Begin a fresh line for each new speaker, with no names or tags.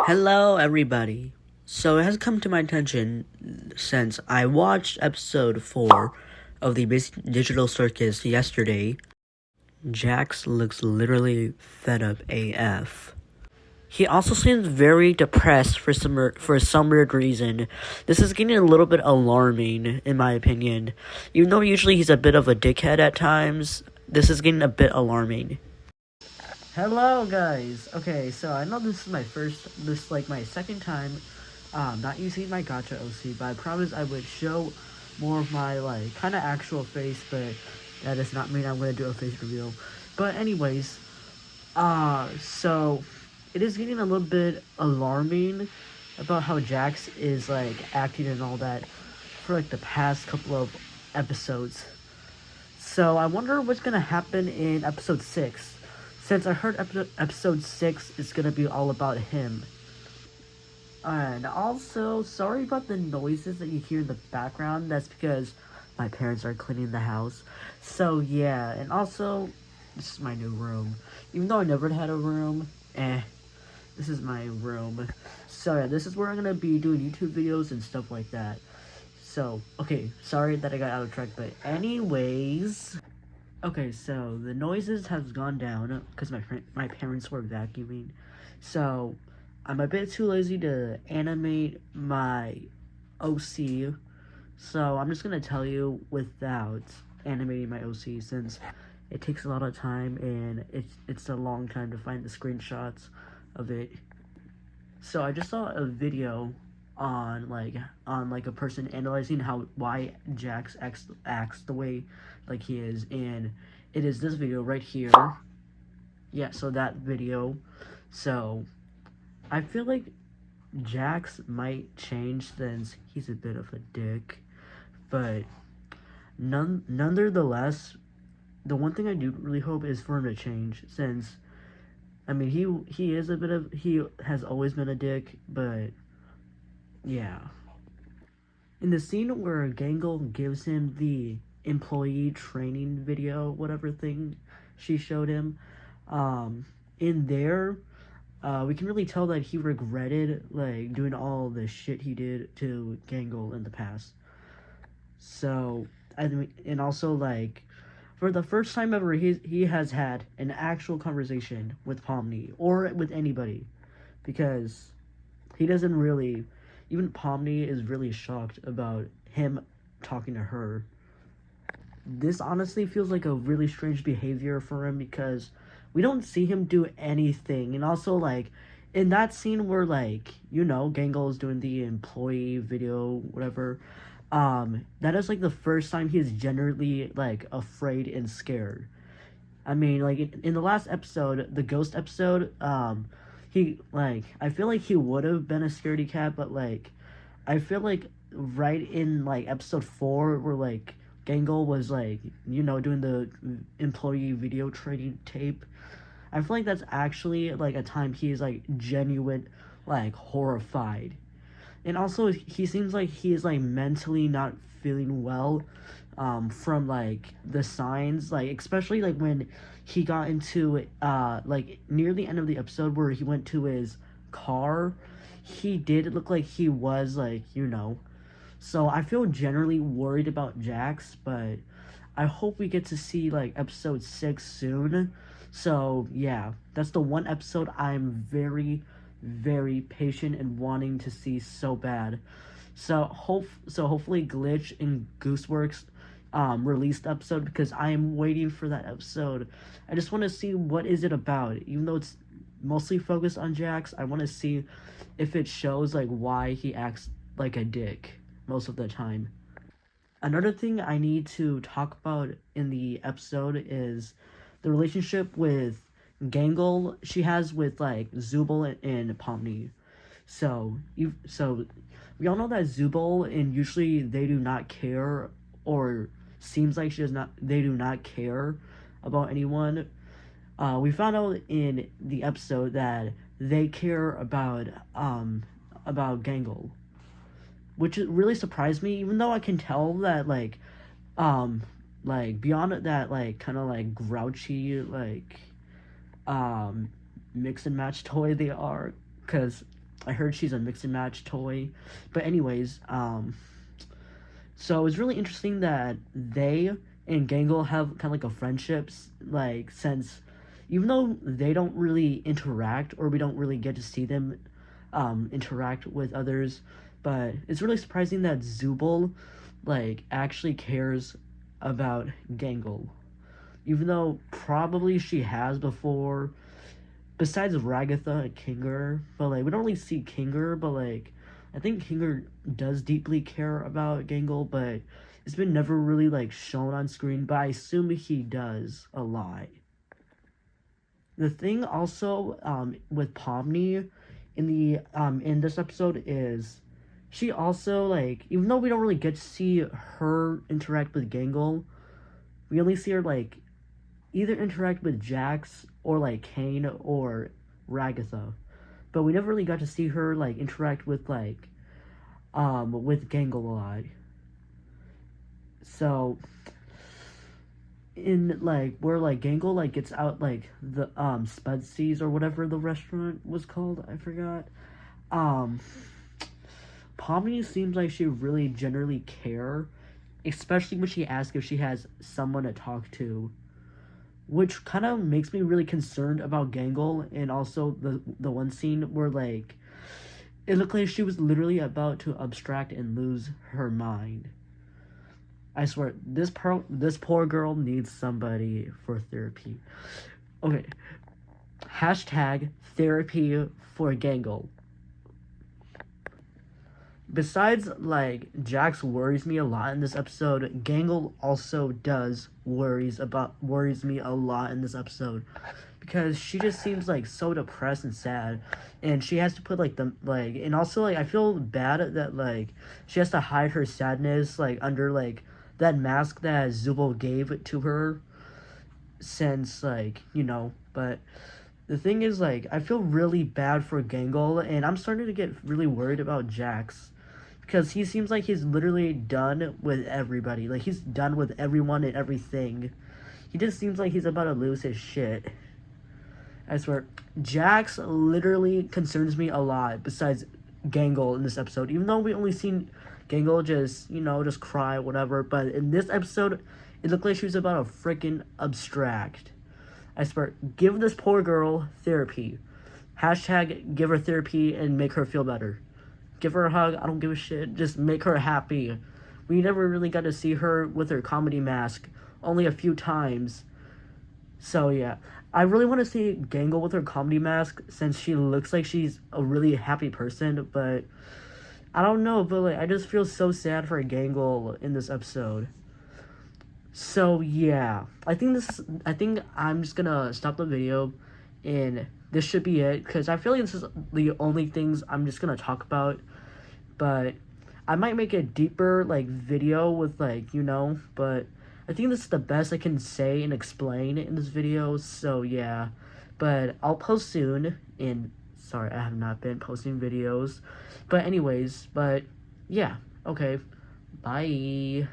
Hello, everybody. So it has come to my attention since I watched episode 4 of the Digital Circus yesterday. Jax looks literally fed up AF. He also seems very depressed for some weird reason. This is getting a little bit alarming, in my opinion. Even though usually he's a bit of a dickhead at times, this is getting a bit alarming. Hello, guys. Okay, so I know this is my second time not using my gacha OC, but I promised I would show more of my, kind of actual face, but that does not mean I'm going to do a face reveal. But anyways, so it is getting a little bit alarming about how Jax is, acting and all that for, the past couple of episodes. So I wonder what's going to happen in episode 6. Since I heard episode 6 is going to be all about him. And also, sorry about the noises that you hear in the background. That's because my parents are cleaning the house. So, yeah. And also, this is my new room. Even though I never had a room, this is my room. So, yeah, this is where I'm going to be doing YouTube videos and stuff like that. So, okay, sorry that I got out of track, but anyways... Okay, so the noises have gone down because my parents were vacuuming. So I'm a bit too lazy to animate my OC. So I'm just gonna tell you without animating my OC since it takes a lot of time and it's a long time to find the screenshots of it. So I just saw a video on a person analyzing why Jax acts the way he is, and it is this video right here. Yeah, so that video. So I feel like Jax might change since he's a bit of a dick, but nonetheless, the one thing I do really hope is for him to change, since I mean he has always been a dick, but yeah. In the scene where Gangle gives him the employee training video, whatever thing she showed him, in there, we can really tell that he regretted, doing all the shit he did to Gangle in the past. So, I mean, and also, for the first time ever, he has had an actual conversation with Pomni, or with anybody, because he doesn't really... Even Pomni is really shocked about him talking to her. This honestly feels like a really strange behavior for him because we don't see him do anything. And also, in that scene where, Gangle is doing the employee video, whatever, that is, the first time he is generally, afraid and scared. I mean, in the last episode, the ghost episode, I feel like he would have been a scaredy cat, but, I feel like right in, episode 4, where, Gangle was, doing the employee video training tape, I feel like that's actually, a time he's, genuine, horrified. And also, he seems like he is, mentally not feeling well, from, the signs, especially, when he got into, near the end of the episode where he went to his car, he did look like he was, so I feel generally worried about Jax, but I hope we get to see, episode 6 soon. So, yeah, that's the one episode I'm very, very patient and wanting to see so bad. So hopefully Glitch and Gooseworks release the episode, because I am waiting for that episode. I just want to see what is it about. Even though it's mostly focused on Jax, I want to see if it shows why he acts like a dick most of the time. Another thing I need to talk about in the episode is the relationship with Gangle she has with Zubul and Pomni. So we all know that Zubul and usually they do not care, or seems like they do not care about anyone. We found out in the episode that they care about Gangle, which really surprised me, even though I can tell that beyond that kind of grouchy mix and match toy they are, because I heard she's a mix and match toy. But anyways, so it's really interesting that they and Gangle have kind of like a friendships, like, since even though they don't really interact, or we don't really get to see them interact with others, but it's really surprising that Zubul like actually cares about Gangle, even though probably she has before, besides Ragatha and Kinger. But like we don't really see Kinger, but like I think Kinger does deeply care about Gangle, but it's been never really like shown on screen, but I assume he does a lot. The thing also with Pomni in this episode is she also, like, even though we don't really get to see her interact with Gangle, we only see her like either interact with Jax or like Kane or Ragatha. But we never really got to see her like interact with like with Gangle a lot. So in like where like Gangle like gets out like the Spudsies or whatever the restaurant was called, I forgot. Pomni seems like she really generally care, especially when she asks if she has someone to talk to, which kind of makes me really concerned about Gangle. And also the one scene where like it looked like she was literally about to abstract and lose her mind. I swear, this poor girl needs somebody for therapy. Okay. Hashtag therapy for Gangle. Besides, like, Jax worries me a lot in this episode, Gangle also does worries me a lot in this episode. Because she just seems like so depressed and sad, and she has to put like and also like I feel bad that like she has to hide her sadness like under like that mask that Zubul gave to her, since like, but the thing is, like, I feel really bad for Gangle, and I'm starting to get really worried about Jax, because he seems like he's literally done with everybody. Like, he's done with everyone and everything. He just seems like he's about to lose his shit. I swear, Jax literally concerns me a lot besides Gangle in this episode. Even though we only seen Gangle just, just cry, whatever. But in this episode, it looked like she was about to freaking abstract. I swear, give this poor girl therapy. Hashtag give her therapy and make her feel better. Give her a hug, I don't give a shit. Just make her happy. We never really got to see her with her comedy mask. Only a few times. So yeah, I really want to see Gangle with her comedy mask, since she looks like she's a really happy person, but I don't know, but like I just feel so sad for Gangle in this episode. So yeah, I think I'm just gonna stop the video, and this should be it, because I feel like this is the only things I'm just gonna talk about. But I might make a deeper like video with like, but I think this is the best I can say and explain in this video. So yeah, but I'll post soon. And sorry, I have not been posting videos, but anyways, but yeah, okay, bye.